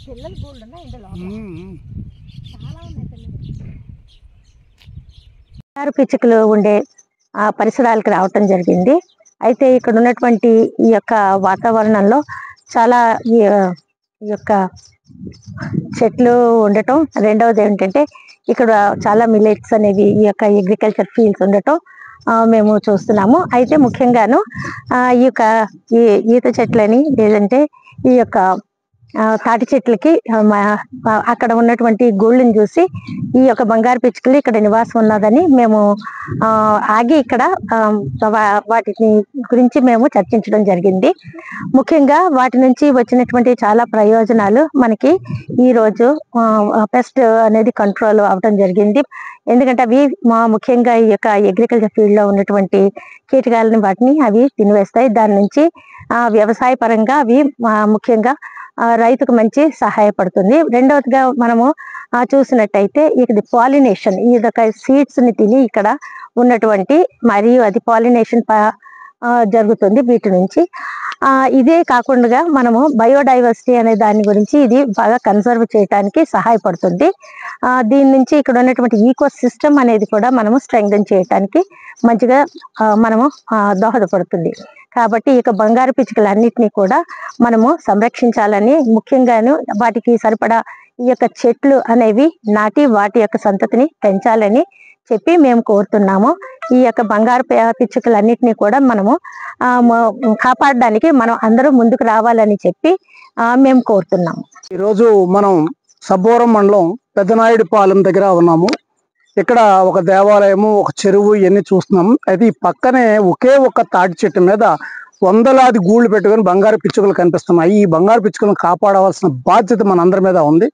పిల్లలు బోల్డ్ ఉన్నాయి ఇందులో చాలా ఉన్నాయి పిల్లలు. పిచ్చుకలు ఉండే పరిసరాలకు రావటం జరిగింది. అయితే ఇక్కడ ఉన్నటువంటి ఈ యొక్క వాతావరణంలో చాలా ఈ యొక్క చెట్లు ఉండటం, రెండవది ఏంటంటే ఇక్కడ చాలా మిల్లెట్స్ అనేవి ఈ యొక్క అగ్రికల్చర్ ఫీల్డ్స్ ఉండటం మేము చూస్తున్నాము. అయితే ముఖ్యంగాను ఈ యొక్క ఈత చెట్లని లేదంటే ఈ యొక్క తాటి చెట్లకి అక్కడ ఉన్నటువంటి గోళ్ళని చూసి ఈ యొక్క బంగారు పిచ్చుకలు ఇక్కడ నివాసం ఉన్నదని మేము ఆగి ఇక్కడ వాటిని గురించి మేము చర్చించడం జరిగింది. ముఖ్యంగా వాటి నుంచి వచ్చినటువంటి చాలా ప్రయోజనాలు మనకి ఈరోజు పెస్ట్ అనేది కంట్రోల్ అవటం జరిగింది. ఎందుకంటే అవి ముఖ్యంగా ఈ యొక్క అగ్రికల్చర్ ఫీల్డ్ లో ఉన్నటువంటి కీటకాలని వాటిని అవి తినివేస్తాయి. దాని నుంచి వ్యవసాయ పరంగా అవి ముఖ్యంగా రైతుకు మంచి సహాయపడుతుంది. రెండవదిగా మనము చూసినట్టయితే ఇది పాలినేషన్, ఈ యొక్క సీడ్స్ ని తిని ఇక్కడ ఉన్నటువంటి మరియు అది పాలినేషన్ జరుగుతుంది వీటి నుంచి. ఇదే కాకుండా మనము బయోడైవర్సిటీ అనే దాని గురించి ఇది బాగా కన్సర్వ్ చేయడానికి సహాయపడుతుంది. దీని నుంచి ఇక్కడ ఉన్నటువంటి ఈకో సిస్టమ్ అనేది కూడా మనము స్ట్రెంగ్థెన్ చేయడానికి మంచిగా మనము దోహదపడుతుంది. కాబట్టి ఈ యొక్క బంగారు పిచ్చుకలన్నిటినీ కూడా మనము సంరక్షించాలని, ముఖ్యంగాను వాటికి సరిపడా ఈ యొక్క చెట్లు అనేవి నాటి వాటి యొక్క సంతతిని పెంచాలని చెప్పి మేము కోరుతున్నాము. ఈ యొక్క బంగారు పిచ్చుకలన్నిటినీ కూడా మనము కాపాడడానికి మనం అందరూ ముందుకు రావాలని చెప్పి మేము కోరుతున్నాము. ఈరోజు మనం సబ్బవరం మండలం పెద్దనాయుడిపాలెం దగ్గర ఉన్నాము. ఇక్కడ ఒక దేవాలయము, ఒక చెరువు ఇవన్నీ చూస్తున్నాం. అయితే ఈ పక్కనే ఒకే ఒక తాటి చెట్టు మీద వందలాది గూళ్ళు పెట్టుకొని బంగారు పిచ్చుకలు కనిపిస్తున్నాయి. ఈ బంగారు పిచ్చుకలను కాపాడవలసిన బాధ్యత మనందరి మీద ఉంది.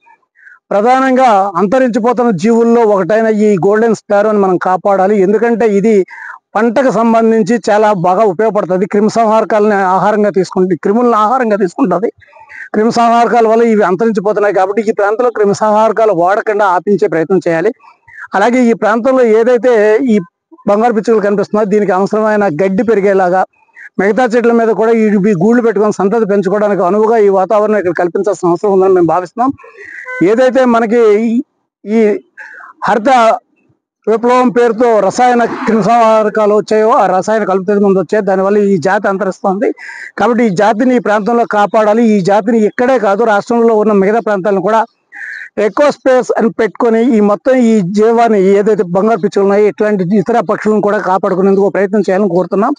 ప్రధానంగా అంతరించిపోతున్న జీవుల్లో ఒకటైన ఈ గోల్డెన్ స్పారోని మనం కాపాడాలి. ఎందుకంటే ఇది పంటకు సంబంధించి చాలా బాగా ఉపయోగపడుతుంది. క్రిమిసంహారకాలని ఆహారంగా తీసుకుంటుంది, క్రిములను ఆహారంగా తీసుకుంటుంది. క్రిమిసంహారకాల వల్ల ఇవి అంతరించిపోతున్నాయి. కాబట్టి ఈ ప్రాంతంలో క్రిమిసంహారకాలు వాడకుండా ఆపించే ప్రయత్నం చేయాలి. అలాగే ఈ ప్రాంతంలో ఏదైతే ఈ బంగారు పిచ్చుకలు కనిపిస్తుందో దీనికి అవసరమైన గడ్డి పెరిగేలాగా మిగతా చెట్ల మీద కూడా ఈ గూళ్ళు పెట్టుకొని సంతతి పెంచుకోవడానికి అనువుగా ఈ వాతావరణం ఇక్కడ కల్పించాల్సిన అవసరం ఉందని మేము భావిస్తున్నాం. ఏదైతే మనకి ఈ హరిత విప్లవం పేరుతో రసాయన క్రిమిసంహారకాలు వచ్చాయో, ఆ రసాయన కలుపుతే ముందు వచ్చాయి, దానివల్ల ఈ జాతి అంతరిస్తుంది. కాబట్టి ఈ జాతిని ఈ ప్రాంతంలో కాపాడాలి. ఈ జాతిని ఇక్కడే కాదు, రాష్ట్రంలో ఉన్న మిగతా ప్రాంతాలను కూడా ఎక్కువ స్పేస్ అని పెట్టుకొని ఈ మొత్తం ఈ జీవాన్ని ఏదైతే బంగారు పిచ్చుకలు ఉన్నాయో ఇట్లాంటి ఇతర పక్షులను కూడా కాపాడుకునేందుకు ప్రయత్నం చేయాలని కోరుతున్నాం.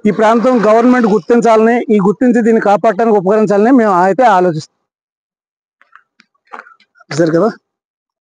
ఈ ప్రాంతం గవర్నమెంట్ గుర్తించాలని, ఈ గుర్తించి దీన్ని కాపాడటానికి ఉపకరించాలని మేము అయితే ఆలోచిస్తాం. సరే కదా.